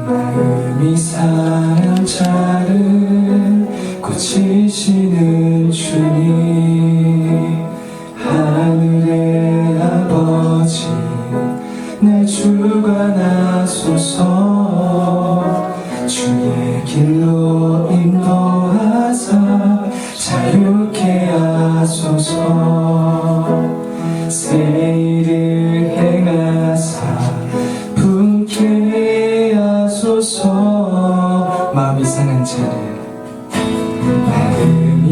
마음이 상한 자를 고치시는 주님, 하늘의 아버지 날 주관하소서. 주의 길로 인도하사 자유케 하소서. 새 일을 행하사 분케 하소서. 마음이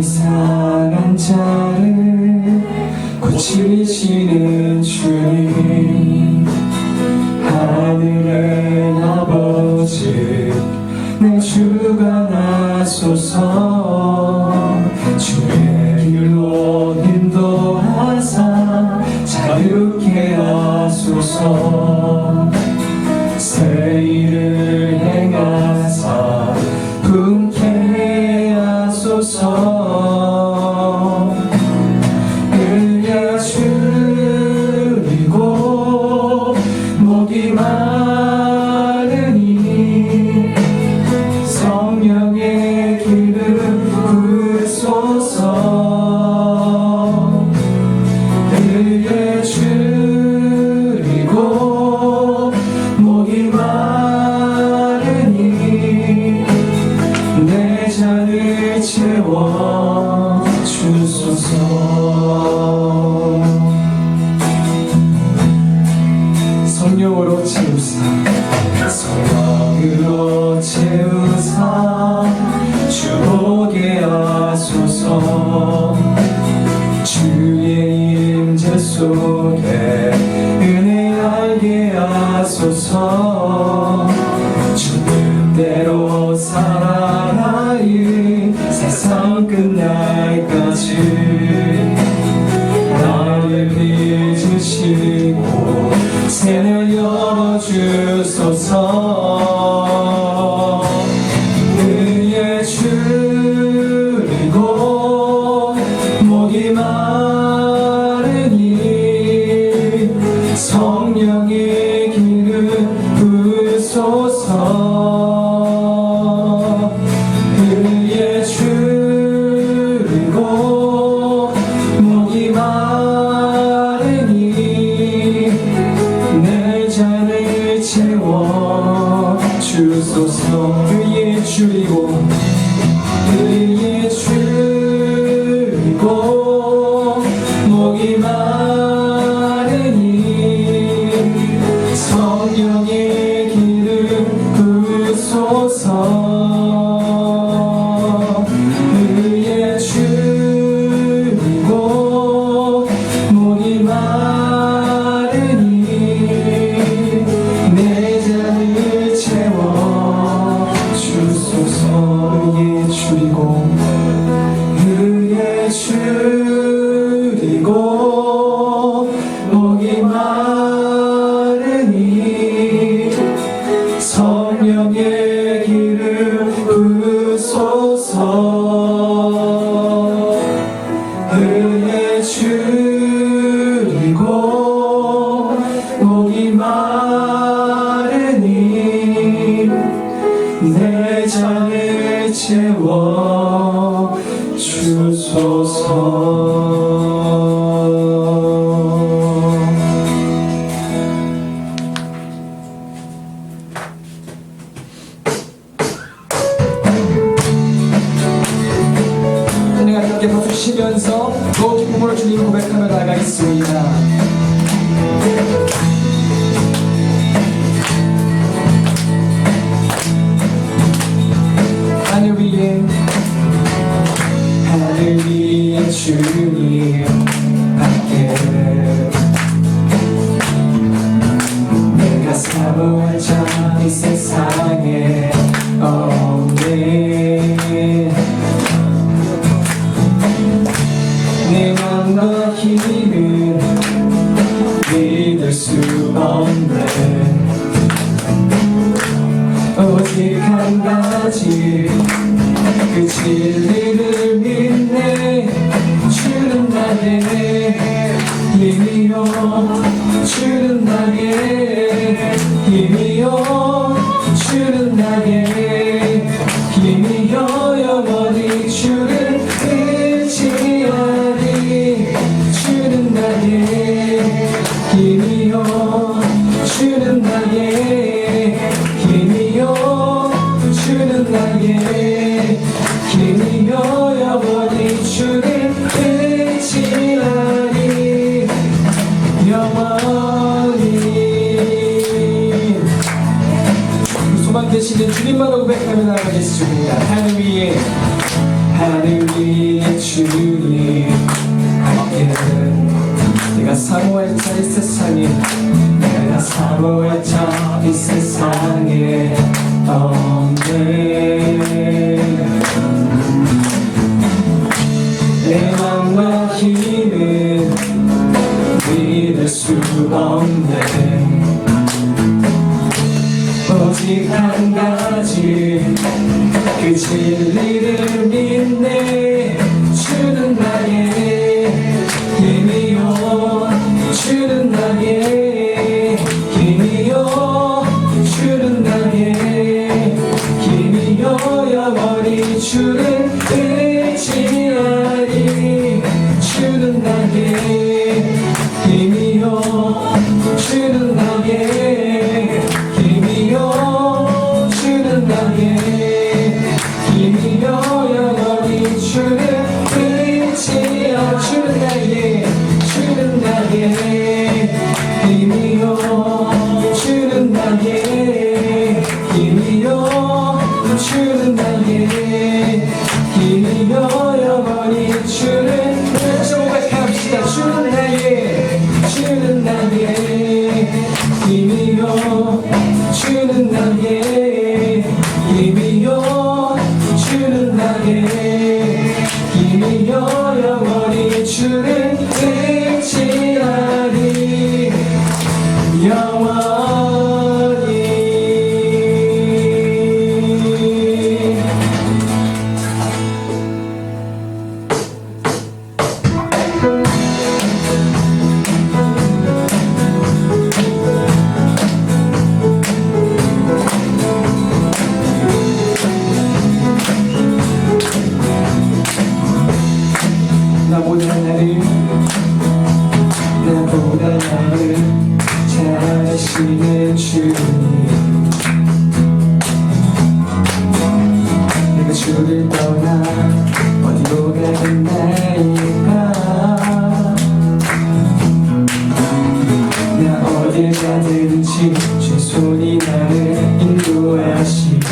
상한 자를 고치시는 주님, 하늘의 아버지 내 주관하소서. 주의 길로 인도하사 자유케 하소서. 새 일을 행하사 분케 하소서. 은혜 줄이고 목이 마르니 성령의 기름 부으소서. 은혜 줄이고 목이 마르니 내 잔을 채워 주소서. 성령으로 채우사, 성령으로 채우사 주 보게 하소서. 주의 임재 속에 은혜 알게 하소서. 주 뜻대로 살아가리 세상 끝날까지. 나를 빚으시고 새를 열어주소서. 은혜 줄이고 목이 마르니 성령의 기름 부으소서. 은혜 줄이고 목이 마르니 내 잔을 채워 주소서. 은혜 줄이고 은혜 줄이고 목이 마르니 성령의 기름 부으소서. 은혜 줄이고 목이 마르니 내 잔을 채워 주소서. 은혜 줄이고 은혜 줄이고 목이 마르니 성령의 기름 부으소서. 은혜 줄이고 목이 마르니 내 잔을 채워 주소서. 은혜가 함께 박수 치면서 또 기쁨으로 주님 고백하며 나가겠습니다. 하늘 위에 주님 함께 내가 사모한 자 이 세상에 없네. 내 맘과 힘은 믿을 수 없네. 오직 한 가지 그 진리를 믿네. 주는 나의 힘이요 주는 나의 힘이요 주는 되시는 주님만 고백하며 나가겠습니다. 하늘 위에 주님 함께는 내가 사모할 자 이 세상에 내가 사모할 자 이 세상에 없네. 내 맘과 힘은 믿을 수 없네. 오직 한 가지 그 진리를 믿네. 주는 나의 힘이요 주는 나의 힘이요 주는 나의 힘이요 영원히 주를 의지하리. 주는 나의 힘이요 주는 나의 힘이요 주는 나의 힘이요 영원히 주를 의지하리. 주는 나의 힘이요 주는 나의 힘이요 주는 나의 힘이요 영원히 주를 고백합시다. 주는 나의 힘이요 주는 나의 힘이요 주는 나의 힘이요 영원히 주를 의지하리. 영원히. 나보다 나를 잘 아시는 주님, 내가 주를 떠나 어디로 가는 나일까. 나 어딜 가든지 주 손이 나를 인도하시고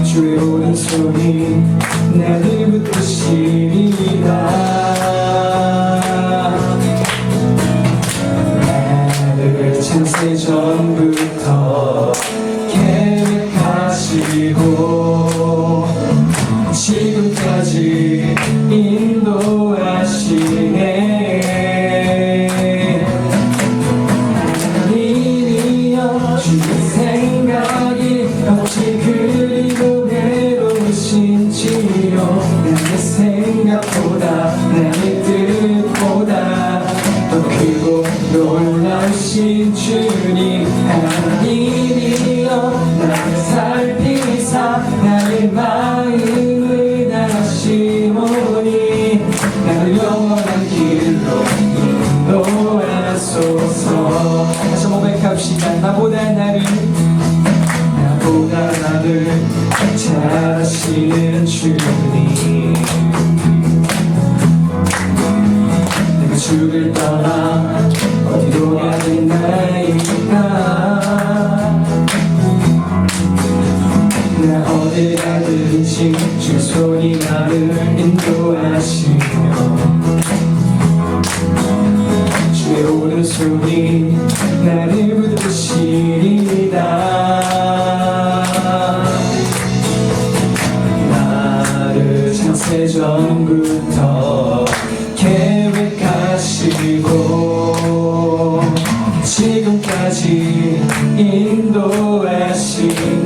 주의 오른손이 나를 붙드시리라. 나를 창세 전부터 계획하시고 지금까지 인도하시네. 하나님이여 주의 생각이 어찌 그리고 외로우신지요. 나의 생각보다 나의 뜻보다 더 크고 놀라우신 주님. 하나님이여 나를 살피사 나의 마음을 다시오니 나를 영원한 길로 인도하소서. 다시 한번 고백합시다. 나보다 나를 잘 아시는 주님, 내가 주를 떠나 어디로 가는 나일까. 나 어딜 가든지 주 손이 나를 인도하시며 주의 오른손이 나를 붙드시리다. 창세 전부터 계획하시고 지금까지 인도하시네.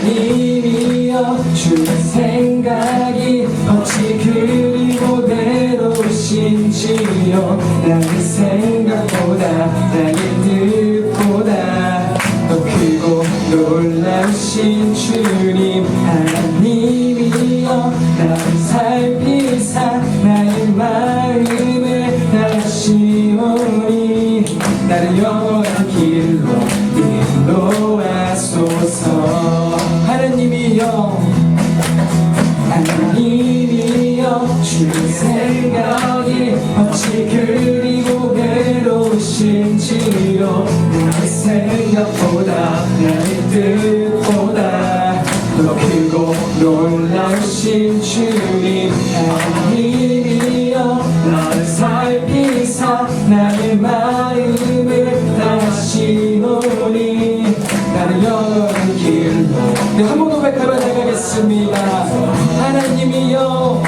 하나님이여 주의 생각이 어찌 그리고 외로우신지요. 나의 생각보다 나의 뜻보다 더 크고 놀라우신 주님. 하나님이여 나를 살피사 나의 마음을 다시오니 나를 영원한 길로 인도하소서. 하나님이여 주의 생각이 어찌 그리고 외로우신 생각보다 나의 뜻보다 더 크고 놀라우신 주님 하나님이여 나를 살피사 나의 마음을 다하시노니 나는 영원한 길로 한 번 고백하며 나가겠습니다. 하나님이여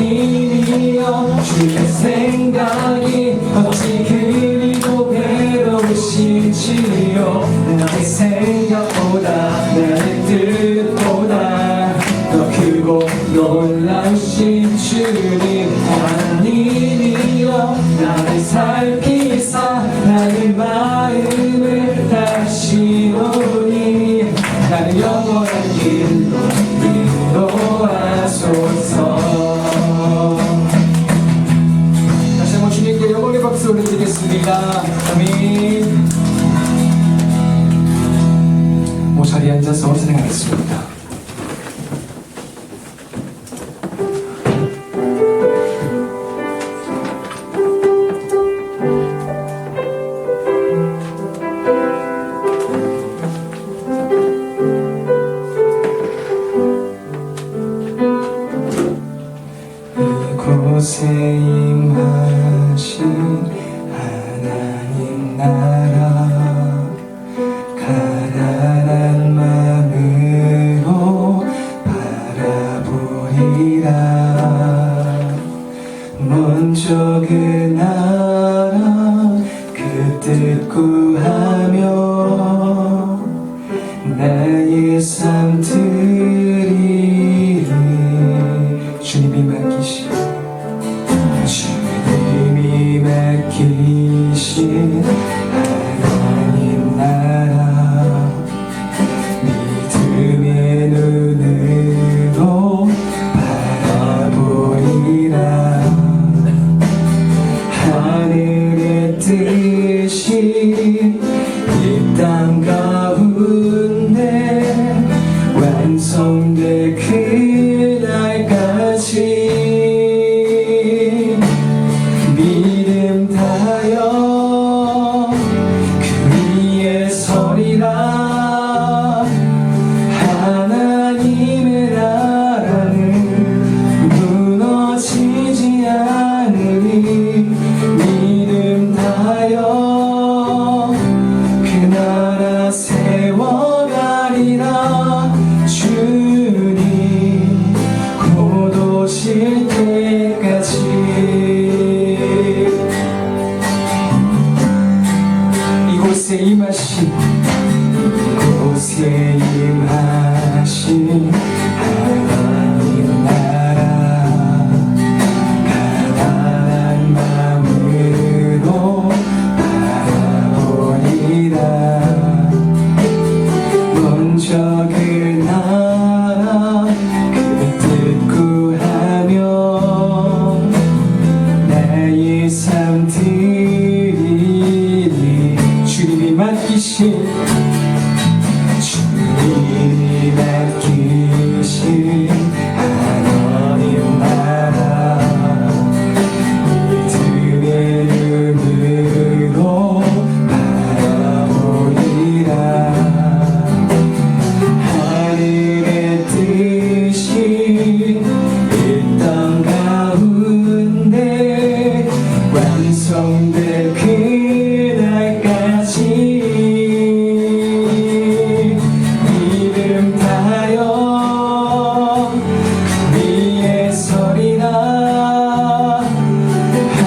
하나님이여 주의 생각이 어찌 그리고 괴로우신지요 나의 생각보다 나의 뜻보다 더 크고 놀라우신 주님 하나님이여 나를 살피사 나의 마음을 다시오니 나는 영원한 길로 인도하소서. 다시 한번 주님께 영원의 박수 올려드리겠습니다. 아멘. 자리에 앉아서 찬양하겠습니다. 이곳에 임하신 하나님 나라 가난한 마음으로 바라보리라 먼저 그 나라 그 뜻 구하며 나의 삶 드리리 주님이 맡기신 하나님 나라 믿음의 눈으로 바라보리라 하늘의 뜻이 이 땅 가운데 완성될 그날까지 믿음 다하여 그 위에 서리라 하나님의 나라는 무너지지 않으니 믿음 다하여 그 나라 세워가리라 주님 곧 오실 때까지 이곳에 임하신 하나님 나라 가난한 마음으로 바라보리라 먼저 그 나라 그 뜻 구하며 나의 삶 드리리 주님이 맡기신 하나님 나라 믿음의 눈으로 바라보리라 하늘의 뜻이 이 땅 가운데 완성될 그날까지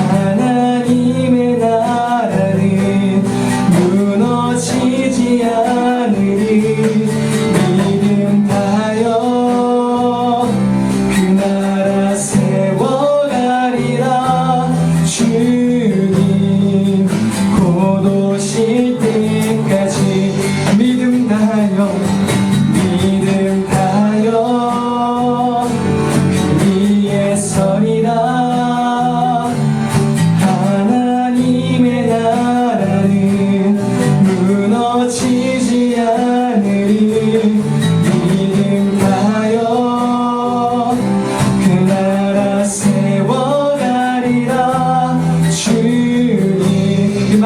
하나님의 나라는 무너지지 않으니 믿음 다하여 그 나라 세워가리라 주님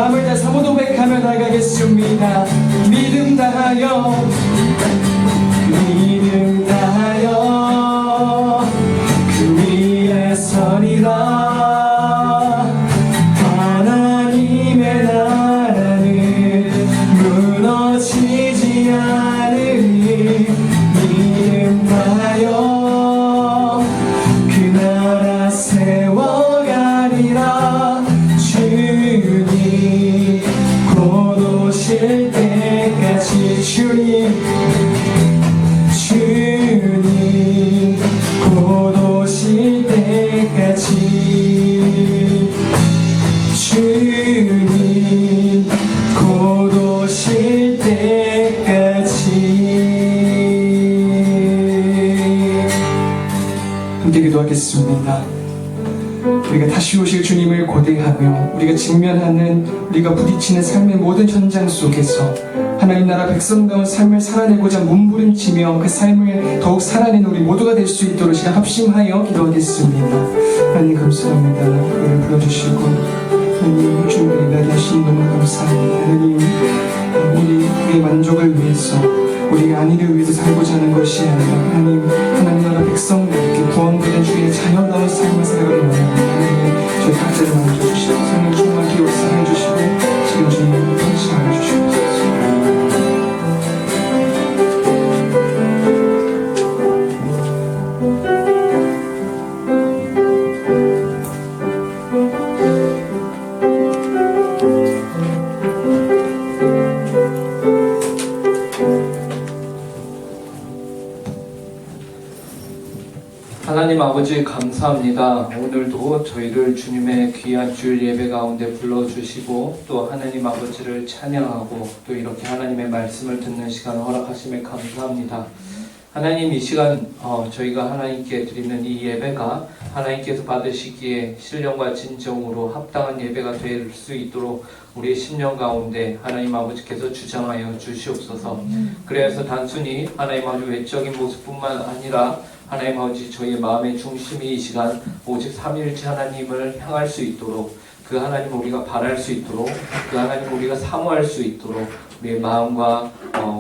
마음을 다 사모도 백하며 나가겠습니다. 믿음 다하여 믿음 다하여 그 위에 서리라. 하나님의 나라는 무너지지 않으니 믿음 다하여 그 나라 세워가리라. 주님 곧 오실 때까지 주님 곧 오실 때까지 주님 곧 오실 때까지. 함께 기도하겠습니다. 우리가 다시 오실 주님을 고대하며 우리가 직면하는, 우리가 부딪히는 삶의 모든 현장 속에서 하나님 나라 백성다운 삶을 살아내고자 몸부림치며 그 삶을 더욱 살아내는 우리 모두가 될 수 있도록 시간 합심하여 기도하겠습니다. 하나님 감사합니다. 우리를 불러주시고 하나님 주님께 나타나시니 너무 감사합니다. 하나님 우리의 만족을 위해서, 우리의 안위를 위해서 살고자 하는 것이 아니라 하나님 나라 백성들에게 구원받은 주의 자녀다운 삶을 살아가는 원합니다. 하나님 저희 각자를 만져주시고 삶을 충만히 역사해주시고 지금 주님을 감사하여 주시옵소서. 하나님 아버지 감사합니다. 오늘도 저희를 주님의 귀한 주일 예배 가운데 불러주시고 또 하나님 아버지를 찬양하고 또 이렇게 하나님의 말씀을 듣는 시간을 허락하심에 감사합니다. 하나님 이 시간 저희가 하나님께 드리는 이 예배가 하나님께서 받으시기에 신령과 진정으로 합당한 예배가 될 수 있도록 우리의 심령 가운데 하나님 아버지께서 주장하여 주시옵소서. 그래서 단순히 하나님 아버지 외적인 모습뿐만 아니라 하나님 아버지 저희의 마음의 중심이 이 시간 오직 삼위일체 하나님을 향할 수 있도록, 그 하나님 우리가 바랄 수 있도록, 그 하나님 우리가 사모할 수 있도록 우리의 마음과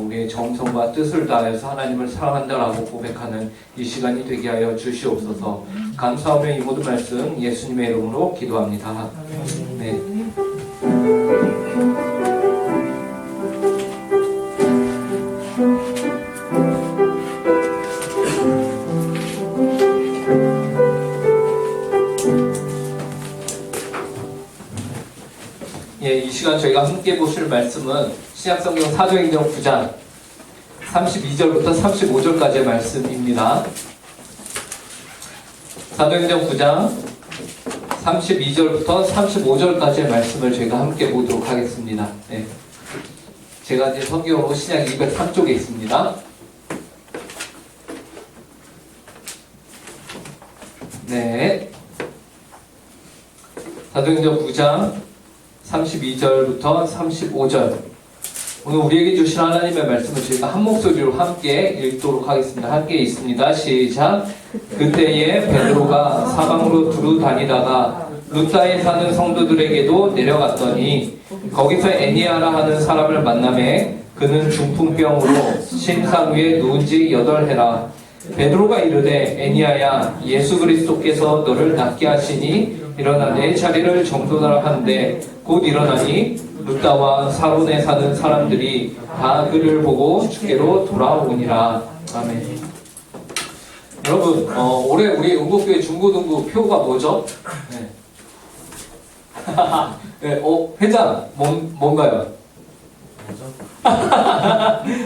우리의 정성과 뜻을 다해서 하나님을 사랑한다라고 고백하는 이 시간이 되게 하여 주시옵소서. 감사하며 이 모든 말씀 예수님의 이름으로 기도합니다. 네. 이 시간 저희가 함께 보실 말씀은 신약성경 사도행전 9장 32절부터 35절까지의 말씀입니다. 사도행전 9장 32절부터 35절까지의 말씀을 저희가 함께 보도록 하겠습니다. 네. 제가 이제 성경으로 신약 203쪽에 있습니다. 네. 사도행전 9장 32절부터 35절. 오늘 우리에게 주신 하나님의 말씀을 저희가 한 목소리로 함께 읽도록 하겠습니다. 함께 있습니다. 시작. 그때에 베드로가 사방으로 두루 다니다가 루다에 사는 성도들에게도 내려갔더니 거기서 애니아라 하는 사람을 만나매 그는 중풍병으로 침상 위에 누운 지 8해라. 베드로가 이르되 애니아야 예수 그리스도께서 너를 낫게 하시니 일어나 내 자리를 정돈하라 하는데 곧 일어나니 루다와 사론에 사는 사람들이 다 그를 보고 주께로 돌아오니라. 아멘. 여러분 올해 우리 응곡교회 중고등부 표가 뭐죠? 네. 네, 회장 뭔가요?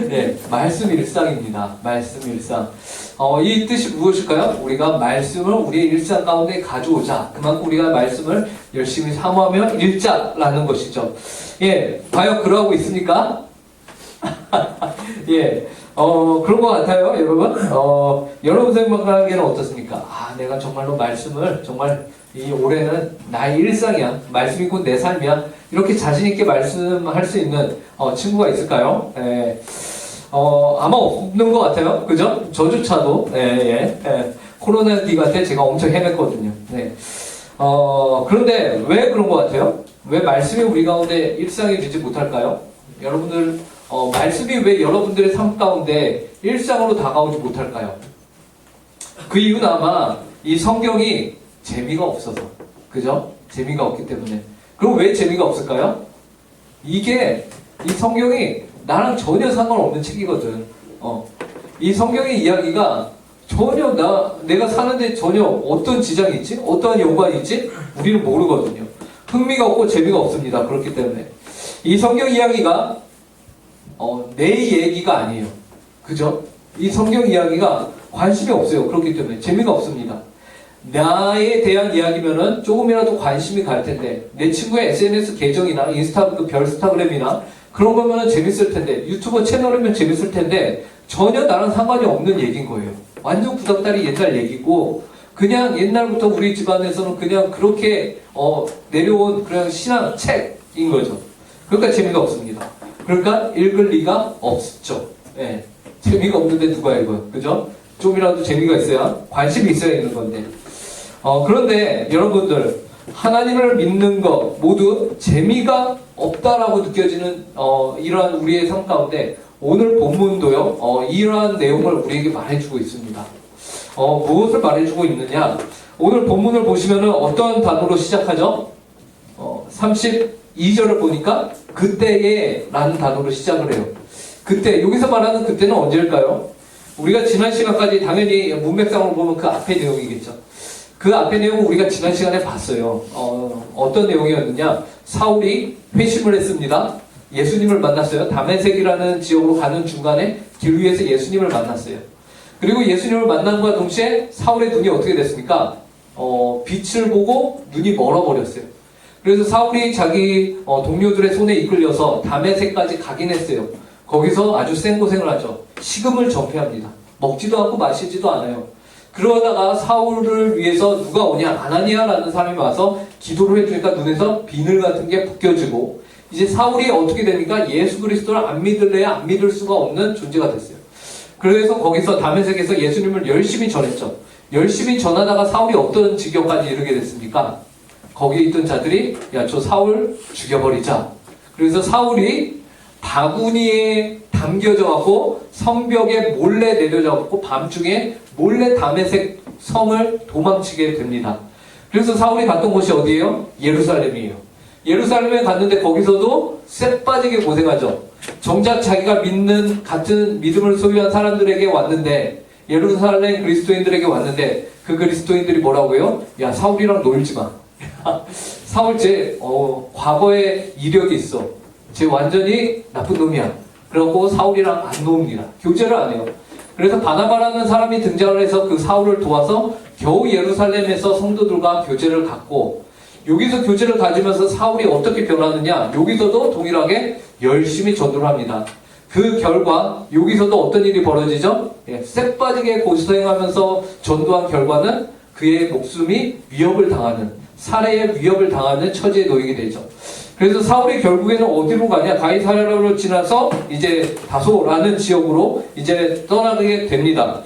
네, 말씀 일상입니다. 말씀 일상. 이 뜻이 무엇일까요? 우리가 말씀을 우리의 일상 가운데 가져오자. 그만큼 우리가 말씀을 열심히 사모하며 읽자라는 것이죠. 예, 과연 그러고 있습니까? 예, 그런 것 같아요, 여러분. 여러분 생각하기에는 어떻습니까? 내가 정말로 말씀을 정말 이 올해는 나의 일상이야. 말씀이 곧 내 삶이야. 이렇게 자신있게 말씀할 수 있는 친구가 있을까요? 예. 아마 없는 것 같아요. 그죠? 저조차도, 코로나 기간 때 제가 엄청 헤맸거든요. 네. 그런데 왜 그런 것 같아요? 왜 말씀이 우리 가운데 일상이 되지 못할까요? 여러분들, 말씀이 왜 여러분들의 삶 가운데 일상으로 다가오지 못할까요? 그 이유는 아마 이 성경이 재미가 없어서. 그죠? 재미가 없기 때문에. 그럼 왜 재미가 없을까요? 이게, 이 성경이 나랑 전혀 상관없는 책이거든. 이 성경의 이야기가 전혀 내가 사는데 전혀 어떤 지장이 있지? 어떠한 연관이 있지? 우리는 모르거든요. 흥미가 없고 재미가 없습니다. 그렇기 때문에. 이 성경 이야기가, 내 얘기가 아니에요. 그죠? 이 성경 이야기가 관심이 없어요. 그렇기 때문에. 재미가 없습니다. 나에 대한 이야기면은 조금이라도 관심이 갈 텐데, 내 친구의 SNS 계정이나 별스타그램이나 그런 거면은 재밌을 텐데, 유튜버 채널이면 재밌을 텐데, 전혀 나랑 상관이 없는 얘기인 거예요. 완전 구닥다리 옛날 얘기고, 그냥 옛날부터 우리 집안에서는 그냥 그렇게, 내려온 그냥 신앙 책인 거죠. 그러니까 재미가 없습니다. 그러니까 읽을 리가 없죠. 예. 재미가 없는데 누가 읽어요? 그죠? 좀이라도 재미가 있어야, 관심이 있어야 있는 건데. 그런데 여러분들, 하나님을 믿는 것 모두 재미가 없다라고 느껴지는 이러한 우리의 삶 가운데 오늘 본문도요, 이러한 내용을 우리에게 말해주고 있습니다. 무엇을 말해주고 있느냐? 오늘 본문을 보시면은 어떤 단어로 시작하죠? 32절을 보니까 그때에 라는 단어로 시작을 해요. 그때, 여기서 말하는 그때는 언제일까요? 우리가 지난 시간까지 당연히 문맥상으로 보면 그 앞의 내용이겠죠. 그 앞의 내용은 우리가 지난 시간에 봤어요. 어떤 내용이었느냐? 사울이 회심을 했습니다. 예수님을 만났어요. 다메섹이라는 지역으로 가는 중간에 길 위에서 예수님을 만났어요. 그리고 예수님을 만남과 동시에 사울의 눈이 어떻게 됐습니까? 빛을 보고 눈이 멀어버렸어요. 그래서 사울이 자기 동료들의 손에 이끌려서 다메섹까지 가긴 했어요. 거기서 아주 생고생을 하죠. 식음을 전폐합니다. 먹지도 않고 마시지도 않아요. 그러다가 사울을 위해서 누가 오냐? 아나니아라는 사람이 와서 기도를 해주니까 눈에서 비늘 같은 게 벗겨지고, 이제 사울이 어떻게 됩니까? 예수 그리스도를 안 믿을래야 안 믿을 수가 없는 존재가 됐어요. 그래서 거기서 다메섹에서 예수님을 열심히 전했죠. 열심히 전하다가 사울이 어떤 지경까지 이르게 됐습니까? 거기에 있던 자들이, 야, 저 사울 죽여버리자. 그래서 사울이 바구니에 담겨져갖고 성벽에 몰래 내려져갖고 밤중에 몰래 다메섹 성을 도망치게 됩니다. 그래서 사울이 갔던 곳이 어디예요? 예루살렘이에요. 예루살렘에 갔는데 거기서도 쎄 빠지게 고생하죠. 정작 자기가 믿는 같은 믿음을 소유한 사람들에게 왔는데, 예루살렘 그리스도인들에게 왔는데, 그 그리스도인들이 뭐라고요? 야, 사울이랑 놀지 마. 사울 과거에 이력이 있어. 쟤 완전히 나쁜 놈이야. 그러고 사울이랑 안 놓습니다. 교제를 안 해요. 그래서 바나바라는 사람이 등장을 해서 그 사울을 도와서 겨우 예루살렘에서 성도들과 교제를 갖고, 여기서 교제를 가지면서 사울이 어떻게 변하느냐? 여기서도 동일하게 열심히 전도를 합니다. 그 결과 여기서도 어떤 일이 벌어지죠? 쎄 빠지게 고생하면서 전도한 결과는 그의 목숨이 위협을 당하는, 살해의 위협을 당하는 처지에 놓이게 되죠. 그래서 사울이 결국에는 어디로 가냐? 가이사랴로 지나서 이제 다소라는 지역으로 이제 떠나게 됩니다.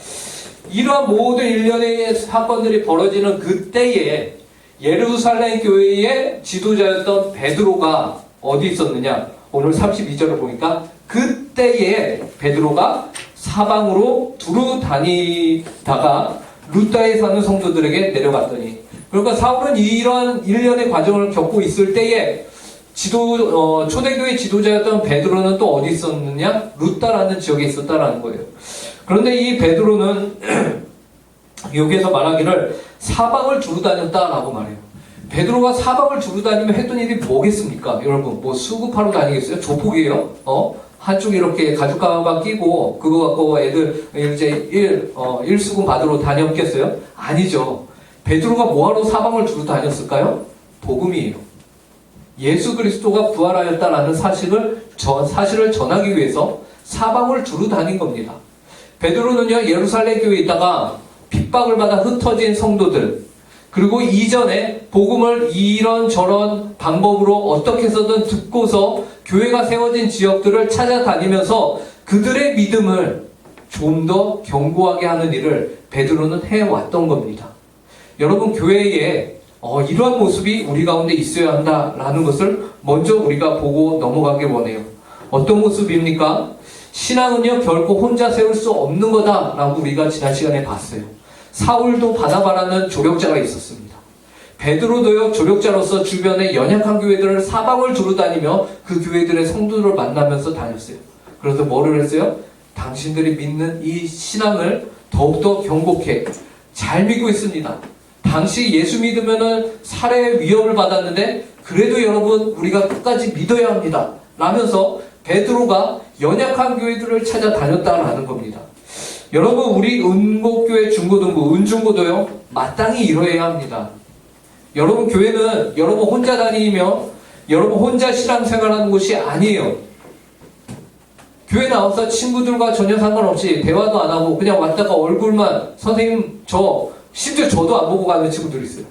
이러한 모든 일련의 사건들이 벌어지는 그때에 예루살렘 교회의 지도자였던 베드로가 어디 있었느냐? 오늘 32절을 보니까 그때에 베드로가 사방으로 두루 다니다가 루다에 사는 성도들에게 내려갔더니, 그러니까 사울은 이러한 일련의 과정을 겪고 있을 때에 초대교회 지도자였던 베드로는 또 어디 있었느냐? 루다라는 지역에 있었다라는 거예요. 그런데 이 베드로는 여기에서 말하기를 사방을 두루 다녔다라고 말해요. 베드로가 사방을 두루 다니면 했던 일이 뭐겠습니까? 여러분, 뭐 수급하러 다니겠어요? 조폭이에요? 한쪽 이렇게 가죽 가방 끼고 그거 갖고 애들 이제 일수금 받으러 다녔겠어요? 아니죠. 베드로가 뭐하러 사방을 두루 다녔을까요? 복음이에요. 예수 그리스도가 부활하였다라는 사실을 전하기 위해서 사방을 두루 다닌 겁니다. 베드로는요, 예루살렘 교회에 있다가 핍박을 받아 흩어진 성도들, 그리고 이전에 복음을 이런저런 방법으로 어떻게 해서든 듣고서 교회가 세워진 지역들을 찾아다니면서 그들의 믿음을 좀 더 견고하게 하는 일을 베드로는 해왔던 겁니다. 여러분, 교회에 이러한 모습이 우리 가운데 있어야 한다라는 것을 먼저 우리가 보고 넘어가길 원해요. 어떤 모습입니까? 신앙은요 결코 혼자 세울 수 없는 거다라고 우리가 지난 시간에 봤어요. 사울도 바나바라는 조력자가 있었습니다. 베드로도요 조력자로서 주변의 연약한 교회들을 사방을 두루다니며 그 교회들의 성도들을 만나면서 다녔어요. 그래서 뭐를 했어요? 당신들이 믿는 이 신앙을 더욱더 견고케 잘 믿고 있습니다. 당시 예수 믿으면은 살해의 위협을 받았는데 그래도 여러분 우리가 끝까지 믿어야 합니다 라면서 베드로가 연약한 교회들을 찾아다녔다라는 겁니다. 여러분 우리 은곡교회 중고등부 은중고도요 마땅히 이뤄야 합니다. 여러분 교회는 여러분 혼자 다니며 여러분 혼자 신앙생활하는 곳이 아니에요. 교회 나와서 친구들과 전혀 상관없이 대화도 안 하고 그냥 왔다가 얼굴만 선생님 심지어 저도 안 보고 가는 친구들이 있어요.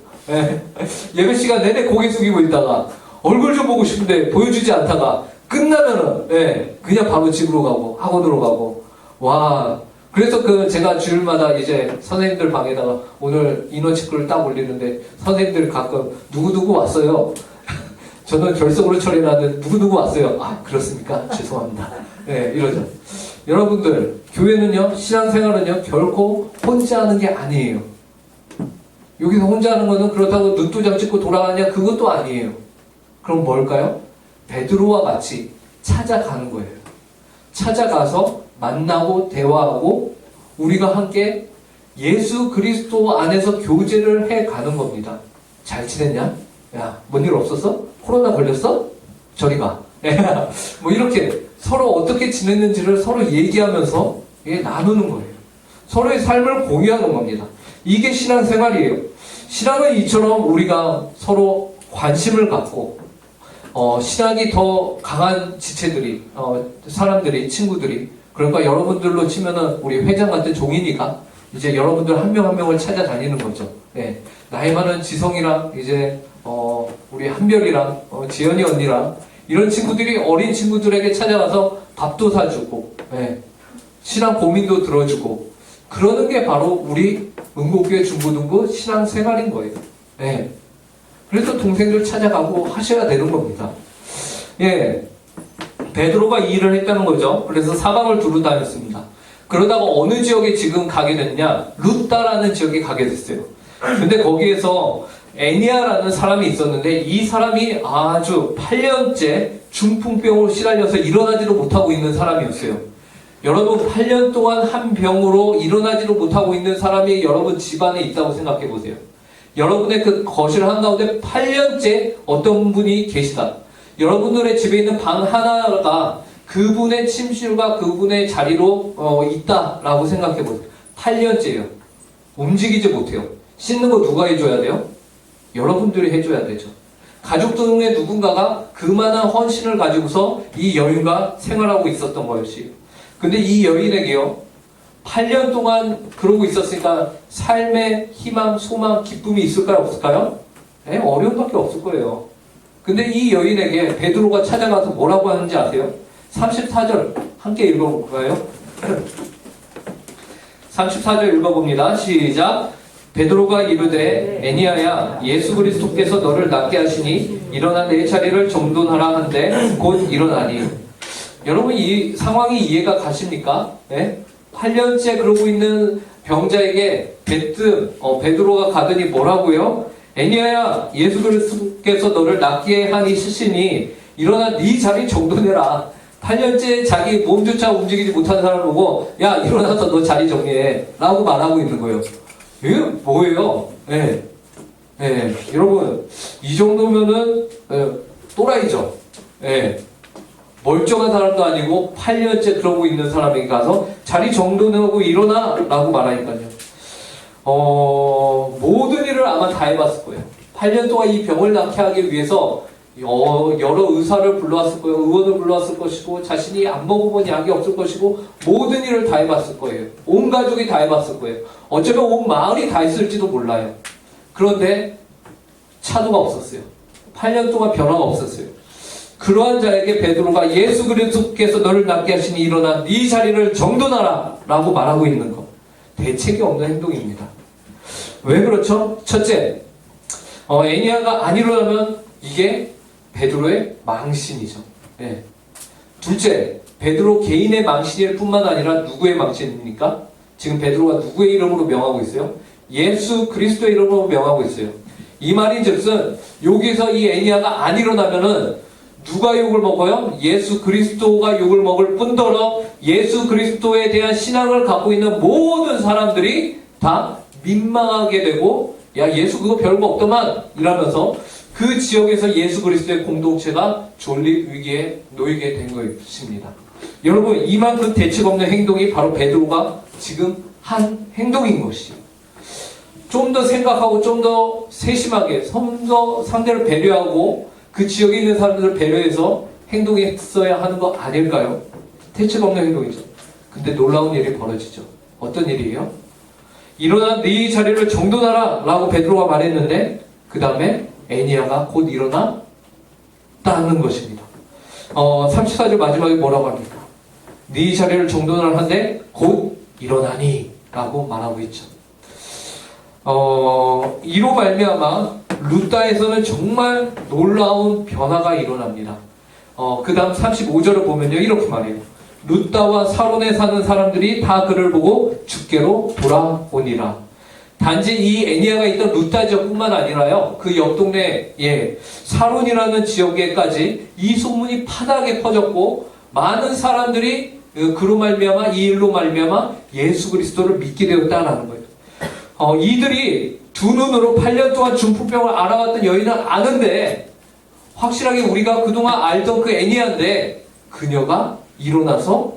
예배 시간 내내 고개 숙이고 있다가 얼굴 좀 보고 싶은데 보여주지 않다가 끝나면은 그냥 바로 집으로 가고 학원으로 가고 와 그래서 제가 주일마다 이제 선생님들 방에다가 오늘 인원 체크를 딱 올리는데 선생님들이 가끔 누구누구 왔어요. 저는 결석으로 처리하는데 누구누구 왔어요. 아 그렇습니까? 죄송합니다. 이러죠. 여러분들 교회는요 신앙생활은요 결코 혼자 하는 게 아니에요. 여기서 혼자 하는 거는 그렇다고 눈도장 찍고 돌아가냐 그것도 아니에요. 그럼 뭘까요? 베드로와 같이 찾아가는 거예요. 찾아가서 만나고 대화하고 우리가 함께 예수 그리스도 안에서 교제를 해가는 겁니다. 잘 지냈냐? 야, 뭔 일 없었어? 코로나 걸렸어? 저리 가. 뭐 이렇게 서로 어떻게 지냈는지를 서로 얘기하면서 나누는 거예요. 서로의 삶을 공유하는 겁니다. 이게 신앙생활이에요. 신앙은 이처럼 우리가 서로 관심을 갖고 신앙이 더 강한 지체들이 사람들이 친구들이 그러니까 여러분들로 치면은 우리 회장 같은 종인이가 이제 여러분들 한 명 한 명을 찾아다니는 거죠. 나이 많은 지성이랑 이제 우리 한별이랑 지연이 언니랑 이런 친구들이 어린 친구들에게 찾아가서 밥도 사주고 신앙 고민도 들어주고 그러는 게 바로 우리 은곡교회 중고등부 신앙생활인 거예요. 그래서 동생들 찾아가고 하셔야 되는 겁니다. 베드로가 이 일을 했다는 거죠. 그래서 사방을 두루 다녔습니다. 그러다가 어느 지역에 지금 가게 됐냐? 루따라는 지역에 가게 됐어요. 근데 거기에서 애니아라는 사람이 있었는데 이 사람이 아주 8년째 중풍병으로 시달려서 일어나지도 못하고 있는 사람이었어요. 여러분 8년 동안 한 병으로 일어나지도 못하고 있는 사람이 여러분 집안에 있다고 생각해 보세요. 여러분의 그 거실 한가운데 8년째 어떤 분이 계시다. 여러분들의 집에 있는 방 하나가 그분의 침실과 그분의 자리로 있다라고 생각해 보세요. 8년째예요. 움직이지 못해요. 씻는 거 누가 해줘야 돼요? 여러분들이 해줘야 되죠. 가족 중에 누군가가 그만한 헌신을 가지고서 이 여인과 생활하고 있었던 것이에요. 근데 이 여인에게요 8년 동안 그러고 있었으니까 삶의 희망, 소망, 기쁨이 있을까요? 없을까요? 어려움밖에 없을 거예요. 근데 이 여인에게 베드로가 찾아가서 뭐라고 하는지 아세요? 34절 함께 읽어볼까요? 34절 읽어봅니다. 시작. 베드로가 이르되 애니야야 예수 그리스도께서 너를 낫게 하시니 일어나 내 자리를 정돈하라 한데 곧 일어나니. 여러분 이 상황이 이해가 가십니까? 8년째 그러고 있는 병자에게 베드로가 가더니 뭐라고요? 애니야야 예수 그리스도께서 너를 낫게 하니 쓰시니 일어나 네 자리 정돈해라. 8년째 자기 몸조차 움직이지 못하는 사람을 보고 야 일어나서 너 자리 정리해 라고 말하고 있는 거예요. 이게 뭐예요? 여러분 이 정도면은 또라이죠. 멀쩡한 사람도 아니고 8년째 그러고 있는 사람에게 가서 자리 정돈하고 일어나 라고 말하니까요. 모든 일을 아마 다 해봤을 거예요. 8년 동안 이 병을 낫게 하기 위해서 여러 의사를 불러왔을 거예요. 의원을 불러왔을 것이고 자신이 안 먹어본 약이 없을 것이고 모든 일을 다 해봤을 거예요. 온 가족이 다 해봤을 거예요. 어쩌면 온 마을이 다 했을지도 몰라요. 그런데 차도가 없었어요. 8년 동안 변화가 없었어요. 그러한 자에게 베드로가 예수 그리스도께서 너를 낫게 하시니 일어나 네 자리를 정돈하라 라고 말하고 있는 것. 대책이 없는 행동입니다. 왜 그렇죠? 첫째, 애니야가 안 일어나면 이게 베드로의 망신이죠. 예. 둘째, 베드로 개인의 망신일 뿐만 아니라 누구의 망신입니까? 지금 베드로가 누구의 이름으로 명하고 있어요? 예수 그리스도의 이름으로 명하고 있어요. 이 말인즉슨 여기서 이 애니야가 안 일어나면은 누가 욕을 먹어요? 예수 그리스도가 욕을 먹을 뿐더러 예수 그리스도에 대한 신앙을 갖고 있는 모든 사람들이 다 민망하게 되고, 야, 예수 그거 별거 없더만 이러면서 그 지역에서 예수 그리스도의 공동체가 존립 위기에 놓이게 된 것입니다. 여러분, 이만큼 대책 없는 행동이 바로 베드로가 지금 한 행동인 것이죠. 좀 더 생각하고 좀 더 세심하게 상대를 배려하고 그 지역에 있는 사람들을 배려해서 행동했어야 하는 거 아닐까요? 대책 없는 행동이죠. 근데 놀라운 일이 벌어지죠. 어떤 일이에요? 일어나 네 자리를 정돈하라 라고 베드로가 말했는데 그 다음에 애니야가 곧 일어났다는 것입니다. 34절 마지막에 뭐라고 합니까? 네 자리를 정돈을 한데 곧 일어나니 라고 말하고 있죠. 이로 말미암아 루다에서는 정말 놀라운 변화가 일어납니다. 그 다음 35절을 보면요, 이렇게 말해요. 루다와 사론에 사는 사람들이 다 그를 보고 죽게로 돌아오니라. 단지 이 애니야가 있던 루다 지역뿐만 아니라요, 그 옆 동네 사론이라는 지역에까지 이 소문이 파다하게 퍼졌고 많은 사람들이 그로 말미암아 이 일로 말미암아 예수 그리스도를 믿게 되었다라는 거예요. 이들이 두 눈으로 8년 동안 중풍병을 알아왔던 여인은 아는데 확실하게 우리가 그동안 알던 그 애니야인데 그녀가 일어나서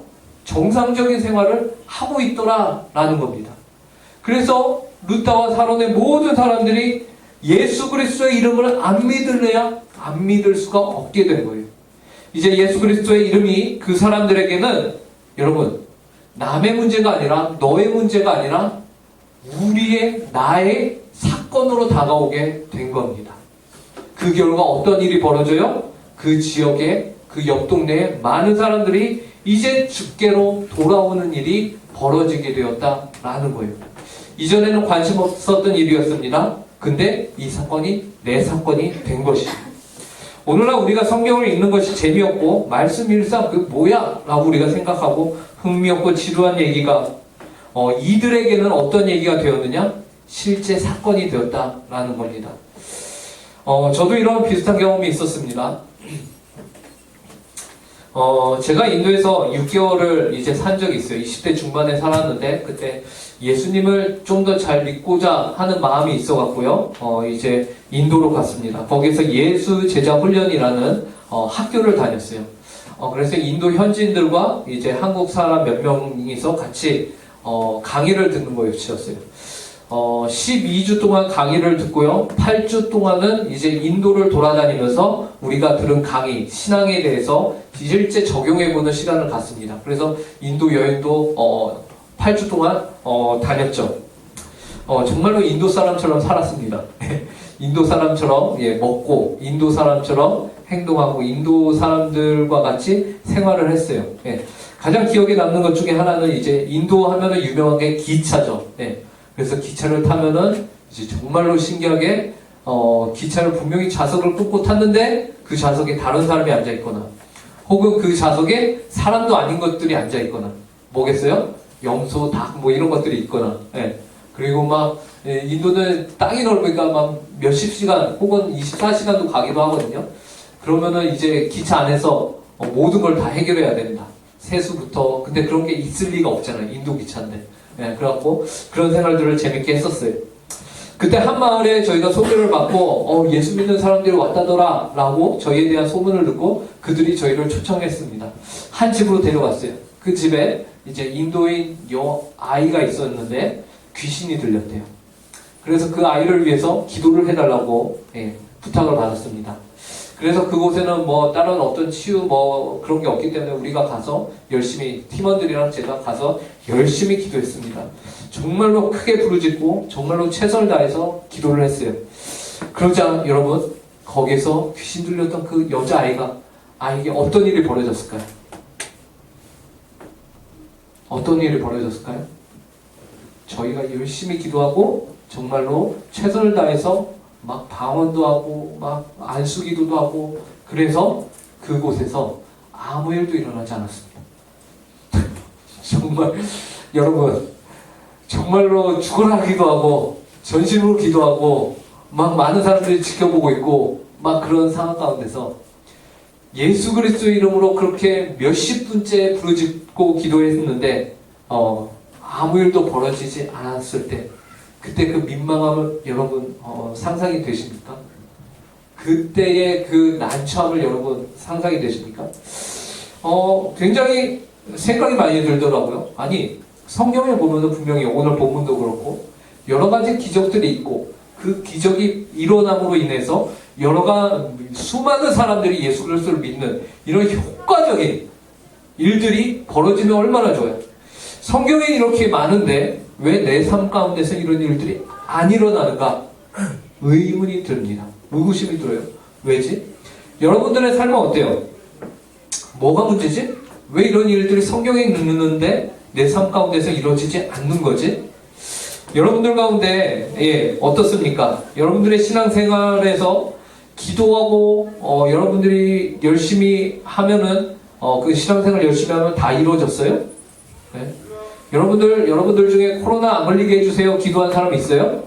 정상적인 생활을 하고 있더라라는 겁니다. 그래서 루다와 사론의 모든 사람들이 예수 그리스도의 이름을 안 믿을래야 안 믿을 수가 없게 된 거예요. 이제 예수 그리스도의 이름이 그 사람들에게는 여러분 남의 문제가 아니라 너의 문제가 아니라 나의 사건으로 다가오게 된 겁니다. 그 결과 어떤 일이 벌어져요? 그 지역에 그 옆 동네에 많은 사람들이 이제 죽게로 돌아오는 일이 벌어지게 되었다라는 거예요. 이전에는 관심 없었던 일이었습니다. 근데 이 사건이 내 사건이 된 것이죠. 오늘날 우리가 성경을 읽는 것이 재미없고 말씀 일상 그 뭐야? 라고 우리가 생각하고 흥미없고 지루한 얘기가 이들에게는 어떤 얘기가 되었느냐? 실제 사건이 되었다라는 겁니다. 저도 이런 비슷한 경험이 있었습니다. 제가 인도에서 6개월을 이제 산 적이 있어요. 20대 중반에 살았는데 그때 예수님을 좀 더 잘 믿고자 하는 마음이 있어갖고요. 이제 인도로 갔습니다. 거기서 예수 제자 훈련이라는 학교를 다녔어요. 그래서 인도 현지인들과 이제 한국 사람 몇 명이서 같이 강의를 듣는 거였어요. 12주 동안 강의를 듣고요. 8주 동안은 이제 인도를 돌아다니면서 우리가 들은 강의, 신앙에 대해서 실제 적용해보는 시간을 갖습니다. 그래서 인도 여행도 8주 동안 다녔죠. 정말로 인도 사람처럼 살았습니다. 인도 사람처럼 먹고, 인도 사람처럼 행동하고, 인도 사람들과 같이 생활을 했어요. 가장 기억에 남는 것 중에 하나는 이제 인도 하면은 유명한 게 기차죠. 그래서 기차를 타면은 이제 정말로 신기하게 기차를 분명히 좌석을 끊고 탔는데 그 좌석에 다른 사람이 앉아 있거나 혹은 그 좌석에 사람도 아닌 것들이 앉아 있거나 뭐겠어요? 염소, 닭 뭐 이런 것들이 있거나 그리고 막 인도는 땅이 넓으니까 막 몇십 시간 혹은 24시간도 가기도 하거든요. 그러면은 이제 기차 안에서 모든 걸 다 해결해야 된다. 세수부터. 근데 그런 게 있을 리가 없잖아요. 인도 기차인데. 그래갖고 그런 생활들을 재밌게 했었어요. 그때 한 마을에 저희가 소개를 받고 예수 믿는 사람들이 왔다더라 라고 저희에 대한 소문을 듣고 그들이 저희를 초청했습니다. 한 집으로 데려갔어요. 그 집에 이제 인도인 아이가 있었는데 귀신이 들렸대요. 그래서 그 아이를 위해서 기도를 해달라고 부탁을 받았습니다. 그래서 그곳에는 뭐 다른 어떤 치유 뭐 그런 게 없기 때문에 우리가 가서 열심히 팀원들이랑 제가 가서 열심히 기도했습니다. 정말로 크게 부르짖고 정말로 최선을 다해서 기도를 했어요. 그러자 여러분 거기서 귀신 들렸던 그 여자아이에게 어떤 일이 벌어졌을까요? 어떤 일이 벌어졌을까요? 저희가 열심히 기도하고 정말로 최선을 다해서 막 방언도 하고 막 안수기도도 하고 그래서 그곳에서 아무 일도 일어나지 않았습니다. 정말 여러분 정말로 죽어라 기도하고 전심으로 기도하고 막 많은 사람들이 지켜보고 있고 막 그런 상황 가운데서 예수 그리스도의 이름으로 그렇게 몇십 분째 부르짖고 기도했는데 아무 일도 벌어지지 않았을 때 그때 그 민망함을 여러분 상상이 되십니까? 그때의 그 난처함을 여러분 상상이 되십니까? 굉장히 생각이 많이 들더라고요. 아니 성경에 보면은 분명히 오늘 본문도 그렇고 여러 가지 기적들이 있고 그 기적이 일어남으로 인해서 수많은 사람들이 예수 그리스도를 믿는 이런 효과적인 일들이 벌어지면 얼마나 좋아요. 성경에 이렇게 많은데 왜 내 삶 가운데서 이런 일들이 안 일어나는가 의문이 듭니다. 의구심이 들어요. 왜지? 여러분들의 삶은 어때요? 뭐가 문제지? 왜 이런 일들이 성경에 있는데 내 삶 가운데서 이루어지지 않는 거지? 여러분들 가운데 어떻습니까? 여러분들의 신앙생활에서 기도하고 여러분들이 열심히 하면은 그 신앙생활 열심히 하면 다 이루어졌어요? 네? 여러분들 중에 코로나 안 걸리게 해주세요 기도한 사람 있어요?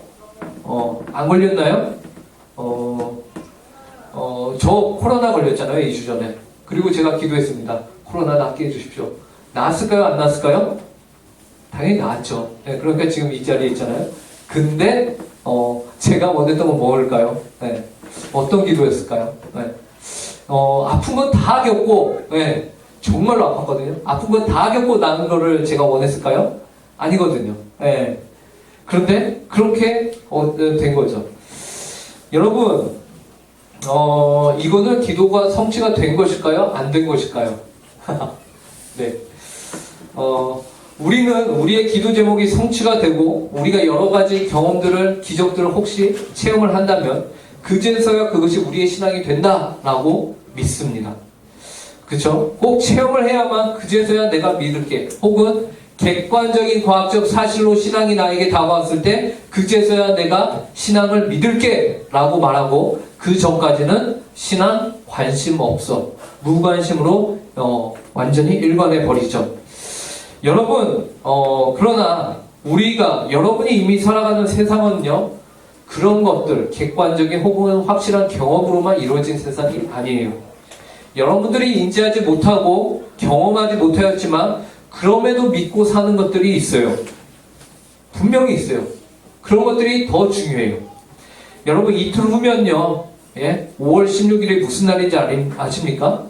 안 걸렸나요? 저 코로나 걸렸잖아요 2주 전에. 그리고 제가 기도했습니다. 코로나 낫게 해주십시오. 나았을까요? 안 나았을까요? 당연히 나았죠. 네, 그러니까 지금 이 자리에 있잖아요. 근데 제가 원했던 건 뭘까요? 네. 어떤 기도였을까요? 네. 아픈 건 다 겪고 네. 정말로 아팠거든요. 아픈 건 다 겪고 나는 거를 제가 원했을까요? 아니거든요. 네. 그런데 그렇게 된 거죠. 여러분 이거는 기도가 성취가 된 것일까요? 안 된 것일까요? 네. 우리는 우리의 기도 제목이 성취가 되고 우리가 여러 가지 경험들을 기적들을 혹시 체험을 한다면 그제서야 그것이 우리의 신앙이 된다라고 믿습니다. 그쵸? 꼭 체험을 해야만 그제서야 내가 믿을게. 혹은 객관적인 과학적 사실로 신앙이 나에게 다가왔을 때 그제서야 내가 신앙을 믿을게 라고 말하고 그 전까지는 신앙 관심 없어. 무관심으로 완전히 일관해 버리죠. 여러분 그러나 여러분이 이미 살아가는 세상은요 그런 것들 객관적인 혹은 확실한 경험으로만 이루어진 세상이 아니에요. 여러분들이 인지하지 못하고 경험하지 못하였지만 그럼에도 믿고 사는 것들이 있어요. 분명히 있어요. 그런 것들이 더 중요해요. 여러분 이틀 후면요 5월 16일이 무슨 날인지 아십니까?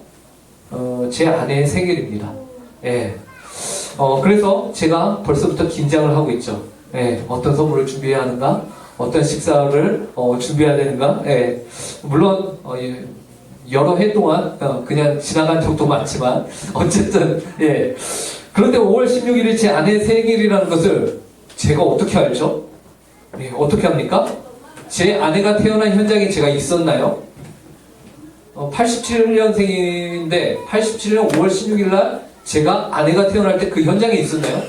제 아내의 생일입니다. 그래서 제가 벌써부터 긴장을 하고 있죠. 어떤 선물을 준비해야 하는가? 어떤 식사를 준비해야 되는가? 물론 여러 해 동안 그냥 지나간 적도 많지만 어쨌든 그런데 5월 16일이 제 아내의 생일이라는 것을 제가 어떻게 알죠? 어떻게 합니까? 제 아내가 태어난 현장에 제가 있었나요? 87년생인데 87년 5월 16일 날 제가 아내가 태어날 때 그 현장에 있었나요?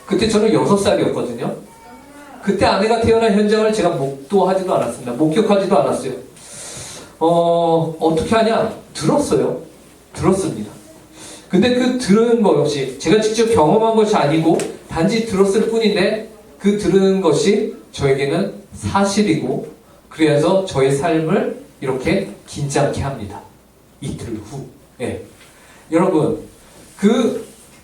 그때 저는 6살이었거든요. 그때 아내가 태어난 현장을 제가 목도하지도 않았습니다. 목격하지도 않았어요. 어떻게 하냐? 들었습니다. 근데 그 들은 것 역시 제가 직접 경험한 것이 아니고 단지 들었을 뿐인데 그 들은 것이 저에게는 사실이고 그래서 저의 삶을 이렇게 긴장케 합니다. 이틀 후. 여러분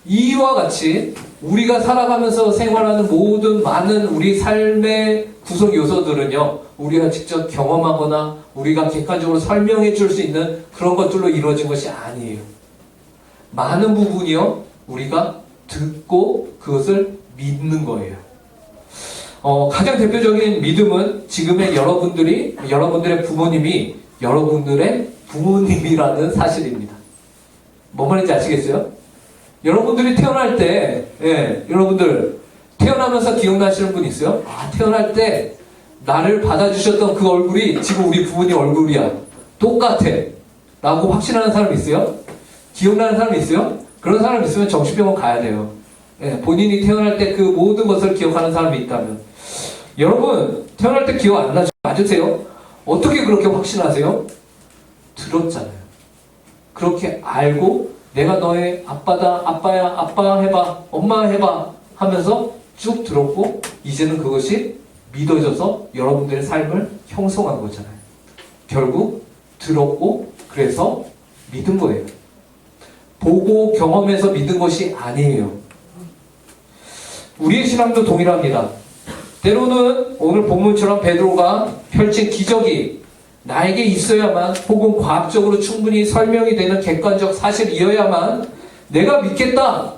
이와 같이 우리가 살아가면서 생활하는 모든 많은 우리 삶의 구성 요소들은요 우리가 직접 경험하거나 우리가 객관적으로 설명해 줄 수 있는 그런 것들로 이루어진 것이 아니에요. 많은 부분이요 우리가 듣고 그것을 믿는 거예요. 가장 대표적인 믿음은 지금의 여러분들의 부모님이 여러분들의 부모님이라는 사실입니다. 뭔 말인지 아시겠어요? 여러분들이 태어날 때, 여러분들 태어나면서 기억나시는 분 있어요? 태어날 때 나를 받아주셨던 그 얼굴이 지금 우리 부모님 얼굴이야. 똑같아. 라고 확신하는 사람 있어요? 기억나는 사람 있어요? 그런 사람 있으면 정신병원 가야 돼요. 본인이 태어날 때 그 모든 것을 기억하는 사람이 있다면. 여러분, 태어날 때 기억 안 나죠? 맞으세요? 어떻게 그렇게 확신하세요? 들었잖아요. 그렇게 알고 내가 너의 아빠다, 아빠야, 아빠 해봐, 엄마 해봐 하면서 쭉 들었고 이제는 그것이 믿어져서 여러분들의 삶을 형성한 거잖아요. 결국 들었고 그래서 믿은 거예요. 보고 경험해서 믿은 것이 아니에요. 우리의 신앙도 동일합니다. 때로는 오늘 본문처럼 베드로가 펼친 기적이 나에게 있어야만 혹은 과학적으로 충분히 설명이 되는 객관적 사실이어야만 내가 믿겠다.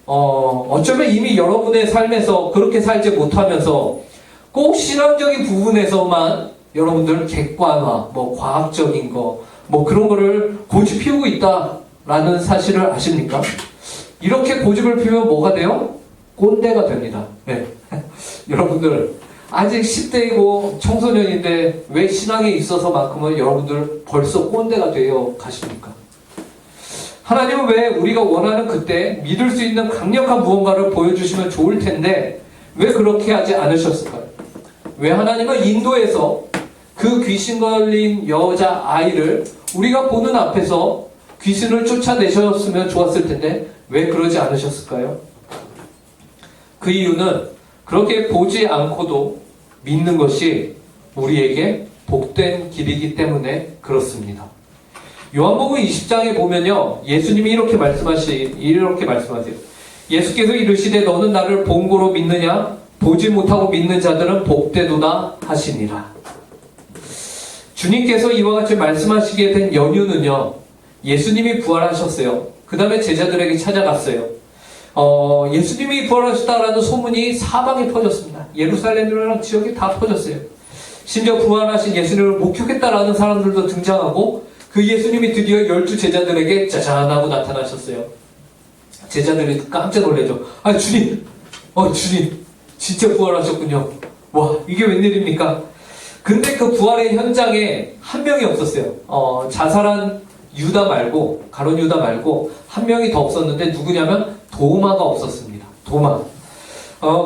어쩌면 이미 여러분의 삶에서 그렇게 살지 못하면서 꼭 신앙적인 부분에서만 여러분들 객관화, 과학적인 거, 그런 거를 고집 피우고 있다라는 사실을 아십니까? 이렇게 고집을 피우면 뭐가 돼요? 꼰대가 됩니다. 네. 여러분들 아직 10대이고 청소년인데 왜 신앙에 있어서만큼은 여러분들 벌써 꼰대가 되어 가십니까? 하나님은 왜 우리가 원하는 그때 믿을 수 있는 강력한 무언가를 보여주시면 좋을 텐데 왜 그렇게 하지 않으셨을까요? 왜 하나님은 인도에서 그 귀신 걸린 여자 아이를 우리가 보는 앞에서 귀신을 쫓아내셨으면 좋았을 텐데 왜 그러지 않으셨을까요? 그 이유는 그렇게 보지 않고도 믿는 것이 우리에게 복된 길이기 때문에 그렇습니다. 요한복음 20장에 보면요, 예수님이 이렇게 말씀하세요. 예수께서 이르시되 너는 나를 본고로 믿느냐? 보지 못하고 믿는 자들은 복되도다 하시니라. 주님께서 이와 같이 말씀하시게 된 연유는요, 예수님이 부활하셨어요. 그 다음에 제자들에게 찾아갔어요. 예수님이 부활하셨다라는 소문이 사방에 퍼졌습니다. 예루살렘이라는 지역이 다 퍼졌어요. 심지어 부활하신 예수님을 목격했다라는 사람들도 등장하고 그 예수님이 드디어 12 제자들에게 짜잔 하고 나타나셨어요. 제자들이 깜짝 놀라죠. 아, 주님! 주님! 진짜 부활하셨군요. 와, 이게 웬일입니까? 근데 그 부활의 현장에 한 명이 없었어요. 자살한 유다 말고, 가룟 유다 말고 한 명이 더 없었는데 누구냐면 도마가 없었습니다. 도마.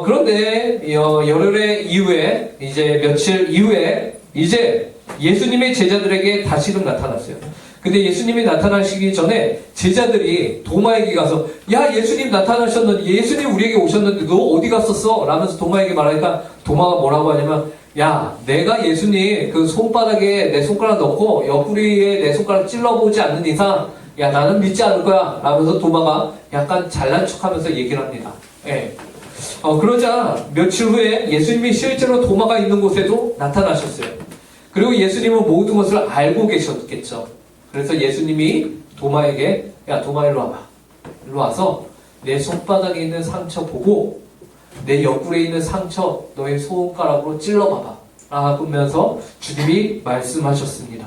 그런데 열흘의 이후에, 이제 며칠 이후에 이제 예수님의 제자들에게 다시금 나타났어요. 근데 예수님이 나타나시기 전에 제자들이 도마에게 가서 야, 예수님 나타나셨는데, 예수님 우리에게 오셨는데 너 어디 갔었어? 라면서 도마에게 말하니까 도마가 뭐라고 하냐면, 야, 내가 예수님 그 손바닥에 내 손가락 넣고 옆구리에 내 손가락 찔러보지 않는 이상 야, 나는 믿지 않을 거야 라면서 도마가 약간 잘난 척하면서 얘기를 합니다. 예. 그러자 며칠 후에 예수님이 실제로 도마가 있는 곳에도 나타나셨어요. 그리고 예수님은 모든 것을 알고 계셨겠죠. 그래서 예수님이 도마에게 야, 도마 일로 와봐. 일로 와서 내 손바닥에 있는 상처 보고 내 옆구리에 있는 상처 너의 손가락으로 찔러봐봐 라면서 주님이 말씀하셨습니다.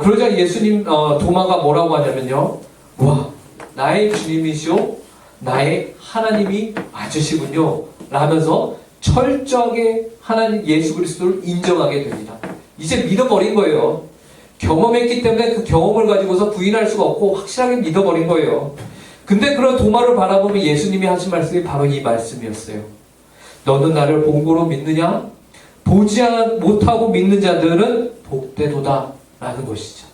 그러자 예수님, 도마가 뭐라고 하냐면요, 와, 나의 주님이시오, 나의 하나님이 맞으시군요 라면서 철저하게 하나님 예수 그리스도를 인정하게 됩니다. 이제 믿어버린 거예요. 경험했기 때문에 그 경험을 가지고서 부인할 수가 없고 확실하게 믿어버린 거예요. 근데 그런 도마를 바라보면 예수님이 하신 말씀이 바로 이 말씀이었어요. 너는 나를 본고로 믿느냐? 보지 못하고 믿는 자들은 복되도다 라는 것이죠.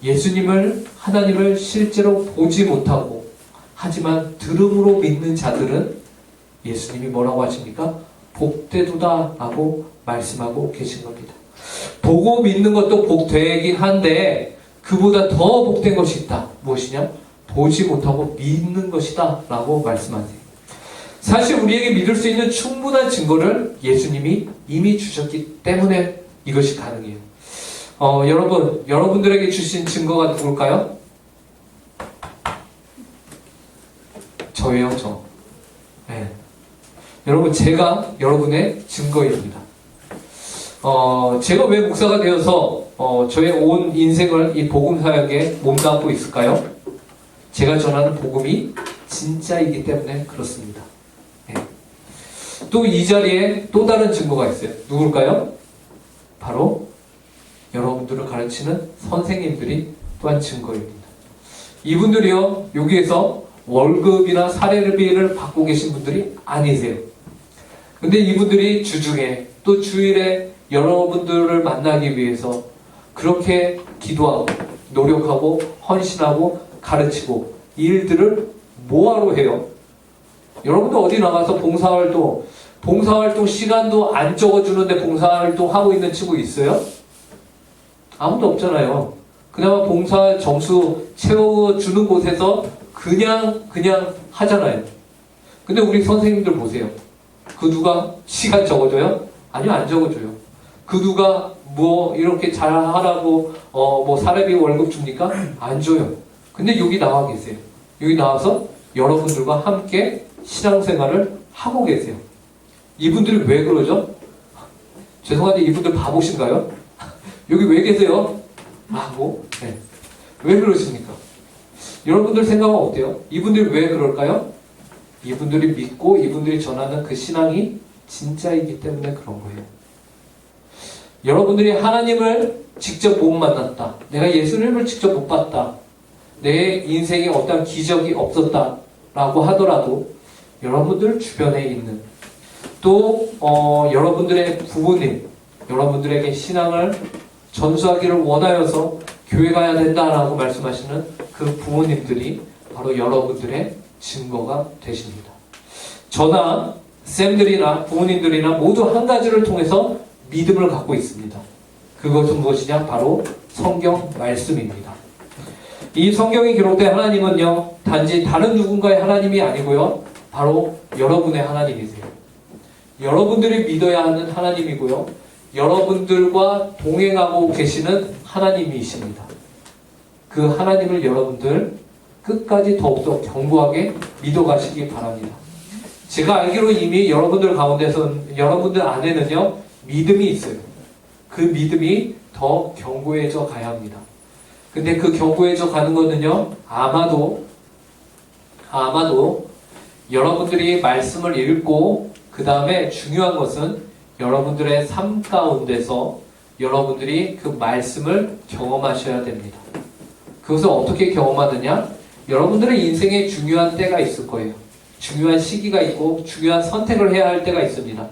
예수님을, 하나님을 실제로 보지 못하고 하지만 들음으로 믿는 자들은 예수님이 뭐라고 하십니까? 복되도다 라고 말씀하고 계신 겁니다. 보고 믿는 것도 복되긴 한데 그보다 더 복된 것이 있다. 무엇이냐? 보지 못하고 믿는 것이다 라고 말씀하세요. 사실 우리에게 믿을 수 있는 충분한 증거를 예수님이 이미 주셨기 때문에 이것이 가능해요. 여러분들에게 주신 증거가 누굴까요? 저예요, 저. 네. 여러분, 제가 여러분의 증거입니다. 제가 왜 목사가 되어서 저의 온 인생을 이 복음 사역에 몸담고 있을까요? 제가 전하는 복음이 진짜이기 때문에 그렇습니다. 네. 또 이 자리에 또 다른 증거가 있어요. 누굴까요? 바로 여러분들을 가르치는 선생님들이 또한 증거입니다. 이분들이요, 여기에서 월급이나 사례비를 받고 계신 분들이 아니세요. 근데 이분들이 주중에 또 주일에 여러분들을 만나기 위해서 그렇게 기도하고 노력하고 헌신하고 가르치고 이 일들을 뭐하러 해요? 여러분들 어디 나가서 봉사활동 시간도 안 적어주는데 봉사활동 하고 있는 친구 있어요? 아무도 없잖아요. 그나마 봉사 점수 채워주는 곳에서 그냥 하잖아요. 근데 우리 선생님들 보세요. 그 누가 시간 적어줘요? 아니요, 안 적어줘요. 그 누가 뭐 이렇게 잘하라고 뭐 사례비 월급 줍니까? 안 줘요. 근데 여기 나와 계세요. 여기 나와서 여러분들과 함께 신앙생활을 하고 계세요. 이분들이 왜 그러죠? 죄송한데 이분들 바보신가요? 여기 왜 계세요? 네. 왜 그러십니까? 여러분들 생각은 어때요? 이분들이 왜 그럴까요? 이분들이 믿고 이분들이 전하는 그 신앙이 진짜이기 때문에 그런 거예요. 여러분들이 하나님을 직접 못 만났다. 내가 예수님을 직접 못 봤다. 내 인생에 어떤 기적이 없었다라고 하더라도 여러분들 주변에 있는 또 여러분들의 부모님, 여러분들에게 신앙을 전수하기를 원하여서 교회 가야 된다라고 말씀하시는 그 부모님들이 바로 여러분들의 증거가 되십니다. 저나 쌤들이나 부모님들이나 모두 한 가지를 통해서 믿음을 갖고 있습니다. 그것은 무엇이냐? 바로 성경 말씀입니다. 이 성경에 기록된 하나님은요, 단지 다른 누군가의 하나님이 아니고요, 바로 여러분의 하나님이세요. 여러분들이 믿어야 하는 하나님이고요, 여러분들과 동행하고 계시는 하나님이십니다. 그 하나님을 여러분들 끝까지 더욱더 견고하게 믿어가시기 바랍니다. 제가 알기로 이미 여러분들 여러분들 안에는요, 믿음이 있어요. 그 믿음이 더 견고해져 가야 합니다. 근데 그 견고해져 가는 거는요, 아마도 여러분들이 말씀을 읽고 그 다음에 중요한 것은 여러분들의 삶 가운데서 여러분들이 그 말씀을 경험하셔야 됩니다. 그것을 어떻게 경험하느냐? 여러분들의 인생에 중요한 때가 있을 거예요. 중요한 시기가 있고 중요한 선택을 해야 할 때가 있습니다.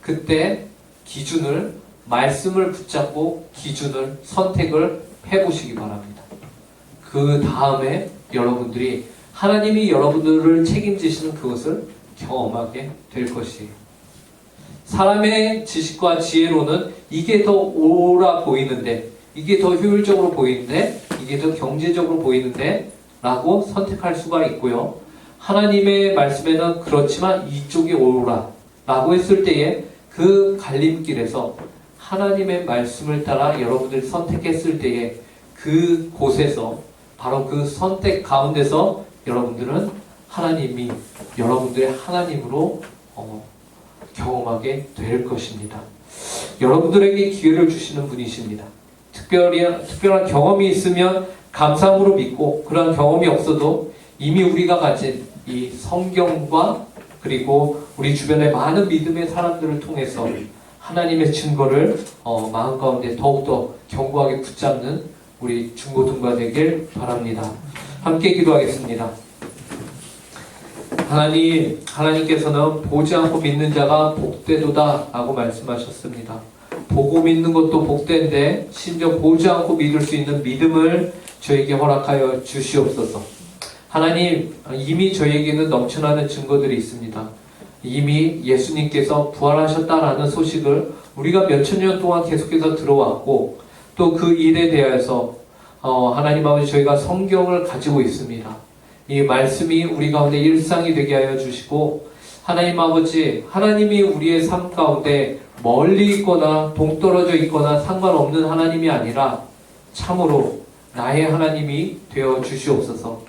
그때 기준을, 말씀을 붙잡고 기준을, 선택을 해보시기 바랍니다. 그 다음에 여러분들이 하나님이 여러분들을 책임지시는 그것을 경험하게 될 것이에요. 사람의 지식과 지혜로는 이게 더 옳아 보이는데, 이게 더 효율적으로 보이는데, 이게 더 경제적으로 보이는데 라고 선택할 수가 있고요. 하나님의 말씀에는 그렇지만 이쪽이 옳아 라고 했을 때에 그 갈림길에서 하나님의 말씀을 따라 여러분들이 선택했을 때에 그 곳에서 바로 그 선택 가운데서 여러분들은 하나님이 여러분들의 하나님으로 경험하게 될 것입니다. 여러분들에게 기회를 주시는 분이십니다. 특별한 경험이 있으면 감사함으로 믿고, 그런 경험이 없어도 이미 우리가 가진 이 성경과 그리고 우리 주변의 많은 믿음의 사람들을 통해서 하나님의 증거를 마음 가운데 더욱더 견고하게 붙잡는 우리 중고등부 되길 바랍니다. 함께 기도하겠습니다. 하나님께서는 보지 않고 믿는 자가 복되도다 라고 말씀하셨습니다. 보고 믿는 것도 복된데 심지어 보지 않고 믿을 수 있는 믿음을 저에게 허락하여 주시옵소서. 하나님, 이미 저에게는 넘쳐나는 증거들이 있습니다. 이미 예수님께서 부활하셨다라는 소식을 우리가 몇천 년 동안 계속해서 들어왔고, 또 그 일에 대해서 하나님 아버지, 저희가 성경을 가지고 있습니다. 이 말씀이 우리 가운데 일상이 되게 하여 주시고, 하나님 아버지, 하나님이 우리의 삶 가운데 멀리 있거나 동떨어져 있거나 상관없는 하나님이 아니라 참으로 나의 하나님이 되어 주시옵소서.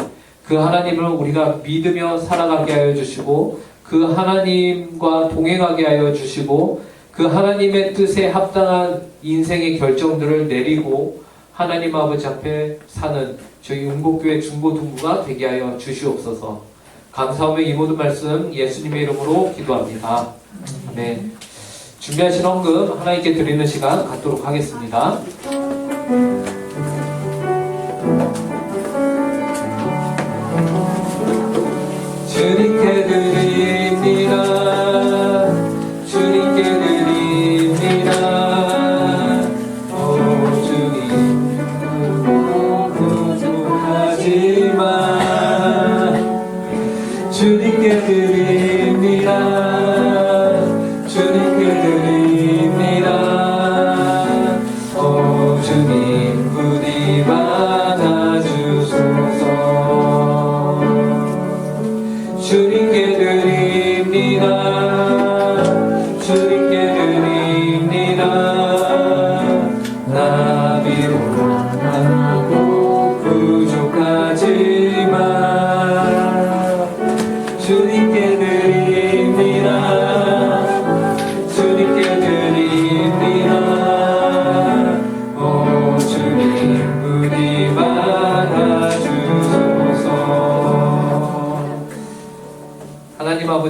그 하나님을 우리가 믿으며 살아가게 하여 주시고, 그 하나님과 동행하게 하여 주시고, 그 하나님의 뜻에 합당한 인생의 결정들을 내리고 하나님 아버지 앞에 사는 저희 은곡교회 중고등부가 되게 하여 주시옵소서. 감사하며 이 모든 말씀 예수님의 이름으로 기도합니다. 네. 준비하신 헌금 하나님께 드리는 시간 갖도록 하겠습니다. 주님께 드립니다. 주님께 드립니다.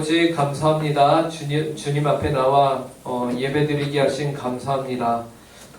아버지 감사합니다. 주님 앞에 나와 예배드리게 하신 감사합니다.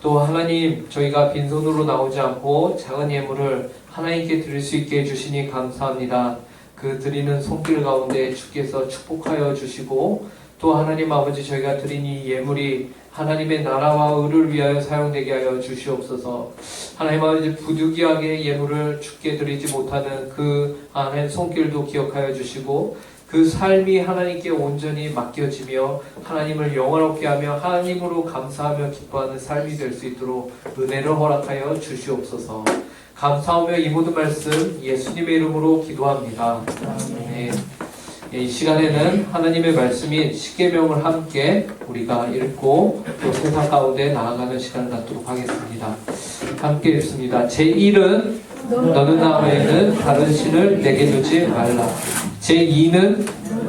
또 하나님, 저희가 빈손으로 나오지 않고 작은 예물을 하나님께 드릴 수 있게 해주시니 감사합니다. 그 드리는 손길 가운데 주께서 축복하여 주시고, 또 하나님 아버지, 저희가 드린 이 예물이 하나님의 나라와 의를 위하여 사용되게 하여 주시옵소서. 하나님 아버지, 부득이하게 예물을 주께 드리지 못하는 그 안에 손길도 기억하여 주시고, 그 삶이 하나님께 온전히 맡겨지며 하나님을 영화롭게 하며 하나님으로 감사하며 기뻐하는 삶이 될 수 있도록 은혜를 허락하여 주시옵소서. 감사하며 이 모든 말씀 예수님의 이름으로 기도합니다. 네. 이 시간에는 하나님의 말씀인 십계명을 함께 우리가 읽고 또 세상 가운데 나아가는 시간을 갖도록 하겠습니다. 함께 읽습니다. 제1은 너는 나 외에는 다른 신을 내게 두지 말라. 제2는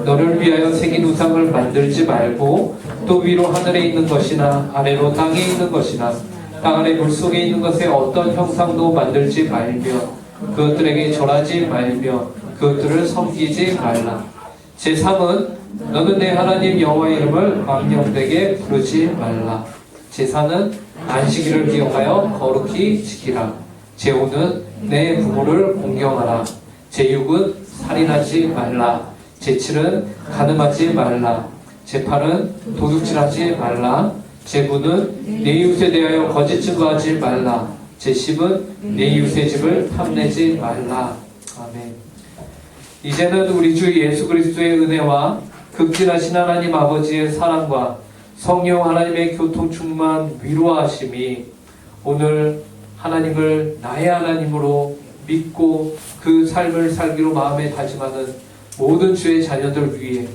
너를 위하여 새긴 우상을 만들지 말고 또 위로 하늘에 있는 것이나 아래로 땅에 있는 것이나 땅 아래 물속에 있는 것에 어떤 형상도 만들지 말며 그것들에게 절하지 말며 그것들을 섬기지 말라. 제3은 너는 내 하나님 여호와의 이름을 망령되게 부르지 말라. 제4는 안식일을 기억하여 거룩히 지키라. 제5는 내 부모를 공경하라. 제6은 살인하지 말라. 제7은 간음하지 말라. 제8은 도둑질하지 말라. 제9는 내 이웃에 대하여 거짓 증거하지 말라. 제10은 내 이웃의 집을 탐내지 말라. 아멘. 이제는 우리 주 예수 그리스도의 은혜와 극진하신 하나님 아버지의 사랑과 성령 하나님의 교통 충만 위로하심이 오늘 하나님을 나의 하나님으로 믿고 그 삶을 살기로 마음에 다짐하는 모든 주의 자녀들 위에,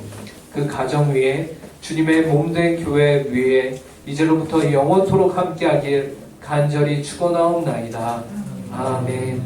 그 가정 위에, 주님의 몸된 교회 위에 이제로부터 영원토록 함께하길 간절히 축원하옵나이다. 아멘.